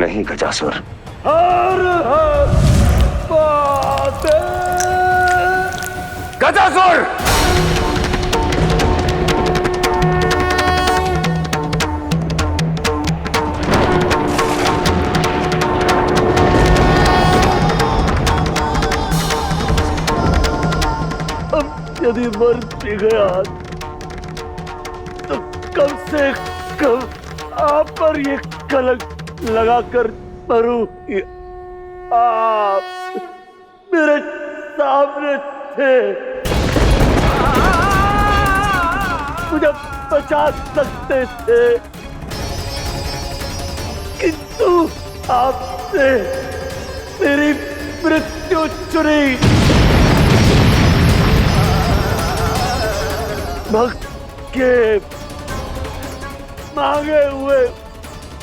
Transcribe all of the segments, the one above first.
नहीं गजासुर। हर हर महादेव। गजासुर! यदि मर भी गया तो कम से कम आप पर ये कलंक लगाकर मरूं। आप मेरे सामने थे, मुझे बचा सकते थे, किंतु आपने मेरी मृत्यु चुनी। भक्त के मांगे हुए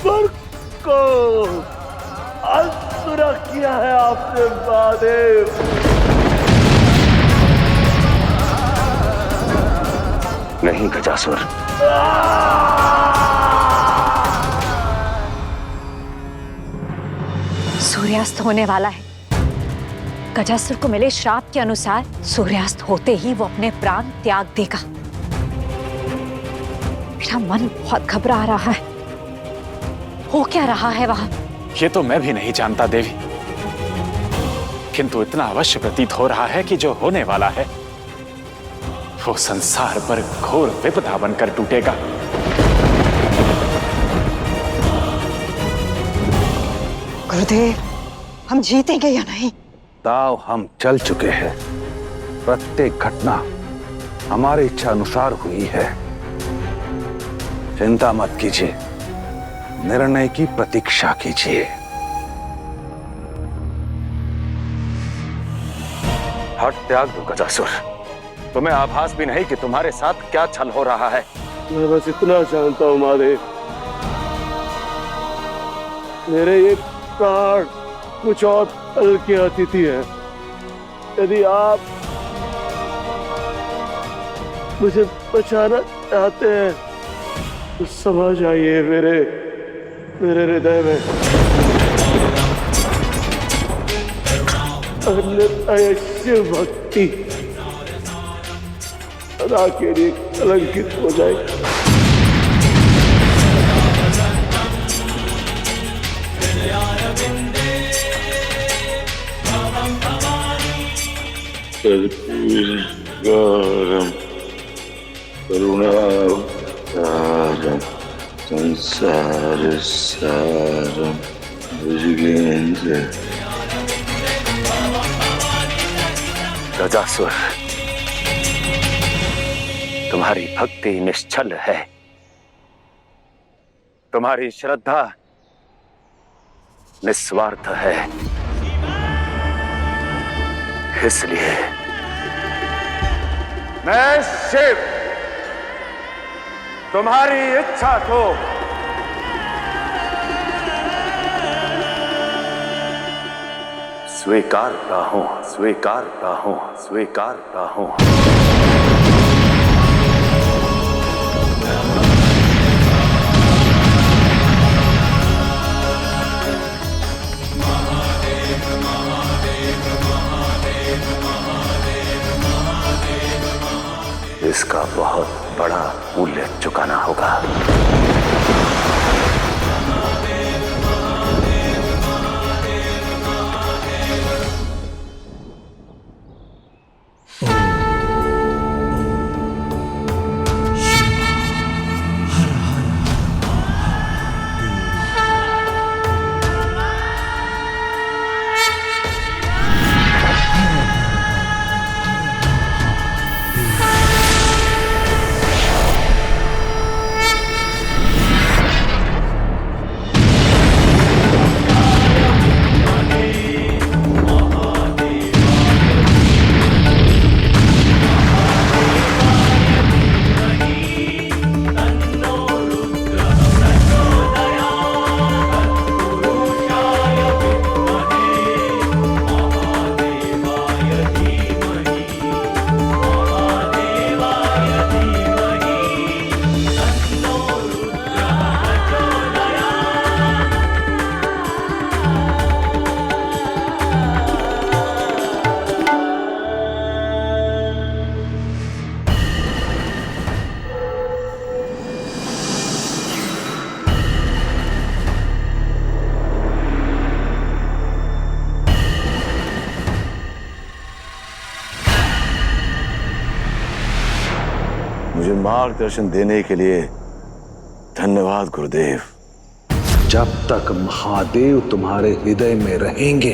वर को अधूरा किया है आपने महादेव। नहीं गजासुर। सूर्यास्त होने वाला है। गजासुर को मिले श्राप के अनुसार सूर्यास्त होते ही वो अपने प्राण त्याग देगा। मेरा मन बहुत घबरा रहा है। हो क्या रहा है वहां? ये तो मैं भी नहीं जानता देवी, किंतु इतना अवश्य प्रतीत हो रहा है कि जो होने वाला है वो संसार पर घोर विपदा बनकर टूटेगा। गुरुदेव, हम जीतेंगे या नहीं? दाव हम चल चुके हैं। प्रत्येक घटना हमारी इच्छा अनुसार हुई है। चिंता मत कीजिए, निर्णय की प्रतीक्षा कीजिए। हट त्याग दो गजासुर। तुम्हें आभास भी नहीं कि तुम्हारे साथ क्या छल हो रहा है। मैं बस इतना जानता हूं महादेव, मेरे ये प्राण कुछ और पल के अतिथि है। यदि आप मुझे बचाना चाहते हैं तो समा जाइए मेरे हृदय में। अन्यथा ये शिव भक्ति सदा के लिए कलंकित हो जाएगी। कर्पूरगौरम करुणावतारम संसार सारम भुजगेंद्र। गजासुर, तुम्हारी भक्ति निश्चल है, तुम्हारी श्रद्धा निस्वार्थ है। इसलिए मैं शिव तुम्हारी इच्छा को स्वीकारता हूं, स्वीकारता हूं, स्वीकारता हूं। इसका बहुत बड़ा मूल्य चुकाना होगा। मुझे मार्गदर्शन देने के लिए धन्यवाद गुरुदेव। जब तक महादेव तुम्हारे हृदय में रहेंगे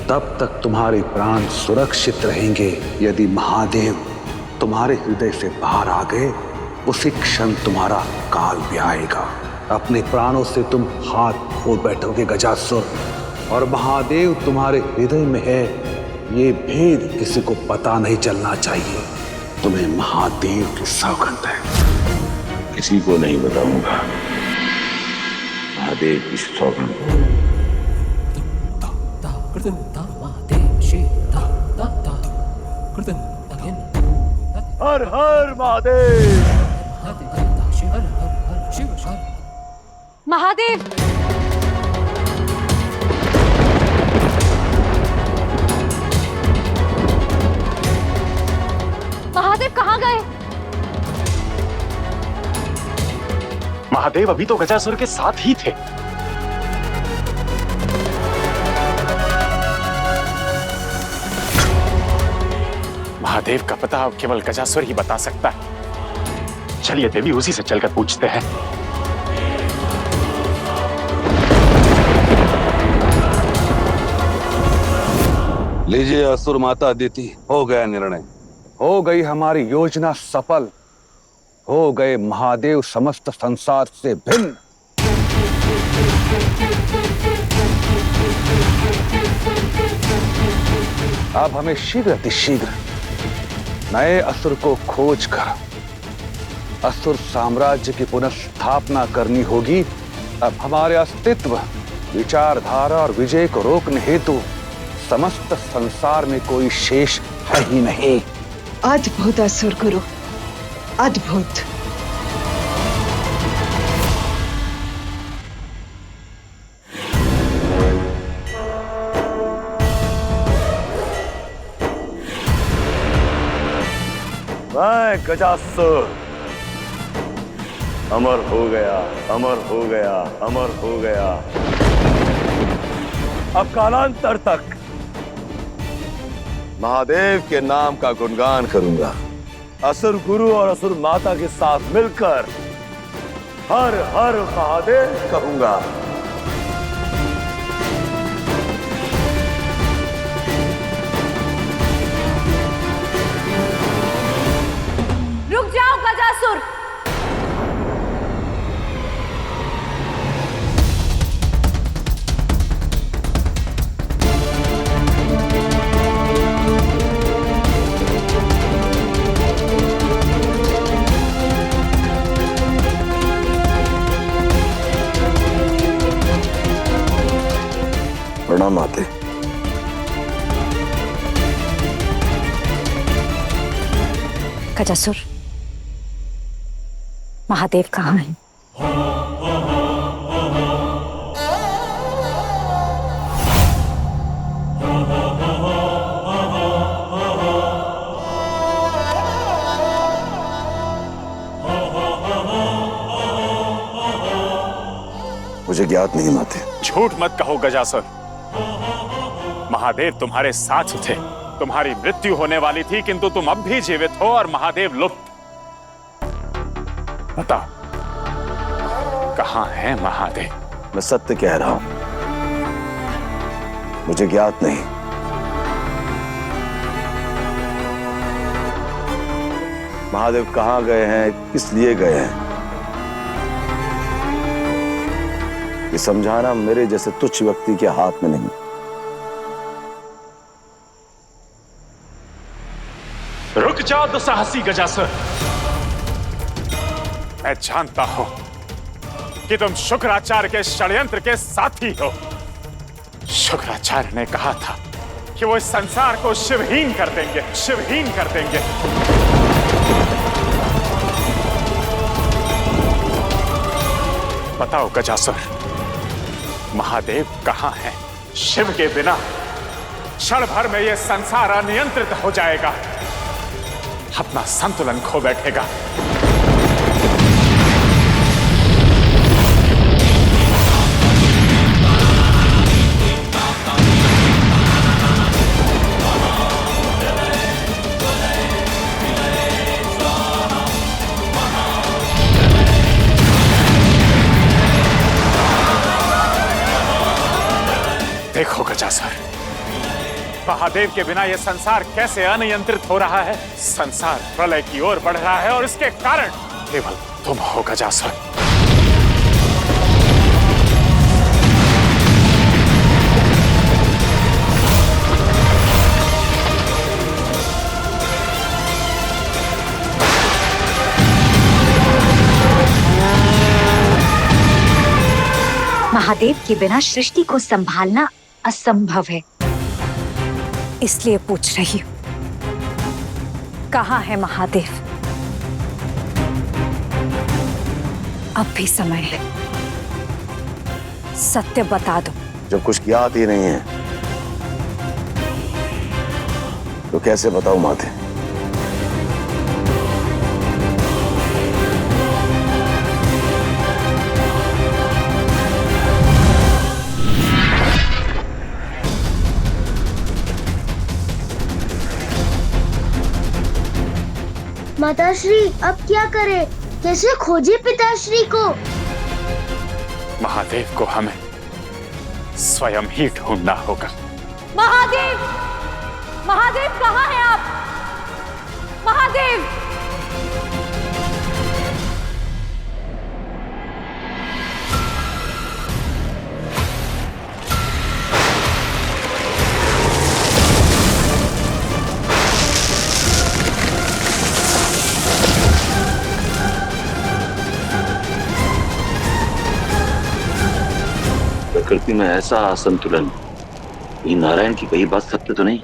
तब तक तुम्हारे प्राण सुरक्षित रहेंगे। यदि महादेव तुम्हारे हृदय से बाहर आ गए उसी क्षण तुम्हारा काल भी आएगा। अपने प्राणों से तुम हाथ खो बैठोगे गजासुर, और महादेव तुम्हारे हृदय में है ये भेद किसी को पता नहीं चलना चाहिए। तुम्हें महादेव की सौगंध है। किसी को नहीं बताऊंगा, महादेव की सौगंध। हर हर महादेव। महादेव, महादेव कहाँ गए? महादेव अभी तो गजासुर के साथ ही थे। महादेव का पता अब केवल गजासुर ही बता सकता है। चलिए देवी उसी से चलकर पूछते हैं। लीजिए असुर माता अदिति, हो गया निर्णय, हो गई हमारी योजना सफल, हो गए महादेव समस्त संसार से भिन्न। अब हमें शीघ्र अतिशीघ्र नए असुर को खोज कर असुर साम्राज्य की पुनर्स्थापना करनी होगी। अब हमारे अस्तित्व, विचारधारा और विजय को रोकने हेतु समस्त संसार में कोई शेष है ही नहीं। अद्भुत असुर गुरु, अद्भुत। मैं गजासुर अमर हो गया, अमर हो गया, अमर हो गया। अब कालांतर तक महादेव के नाम का गुणगान करूंगा। असुर गुरु और असुर माता के साथ मिलकर हर हर महादेव कहूंगा। रुक जाओ गजासुर। प्रणाम माते। गजासुर, महादेव कहाँ हैं? मुझे ज्ञात नहीं माते। झूठ मत कहो गजासुर। महादेव तुम्हारे साथ थे। तुम्हारी मृत्यु होने वाली थी किंतु तुम अब भी जीवित हो और महादेव लुप्त। बताओ कहां है महादेव? मैं सत्य कह रहा हूं, मुझे ज्ञात नहीं। महादेव कहां गए हैं, किस लिए गए हैं, ये समझाना मेरे जैसे तुच्छ व्यक्ति के हाथ में नहीं। रुक जाओ दुस्साहसी गजासुर। मैं जानता हूं कि तुम शुक्राचार्य के षड्यंत्र के साथी हो। शुक्राचार्य ने कहा था कि वो इस संसार को शिवहीन कर देंगे, शिवहीन कर देंगे। बताओ गजासुर, महादेव कहां है? शिव के बिना क्षण भर में यह संसार अनियंत्रित हो जाएगा, अपना संतुलन खो बैठेगा। गजासुर, महादेव के बिना यह संसार कैसे अनियंत्रित हो रहा है? संसार प्रलय की ओर बढ़ रहा है और इसके कारण केवल तुम हो गजासुर। महादेव के बिना सृष्टि को संभालना असंभव है, इसलिए पूछ रही हूं, कहाँ है महादेव? अब भी समय है, सत्य बता दो। जब कुछ याद ही नहीं है तो कैसे बताऊं माते? माताश्री अब क्या करें? कैसे खोजे पिताश्री को? महादेव को हमें स्वयं ही ढूंढना होगा। महादेव, महादेव कहाँ हैं आप? महादेव! प्रकृति में ऐसा असंतुलन, ये नारायण की कही बात सत्य तो नहीं?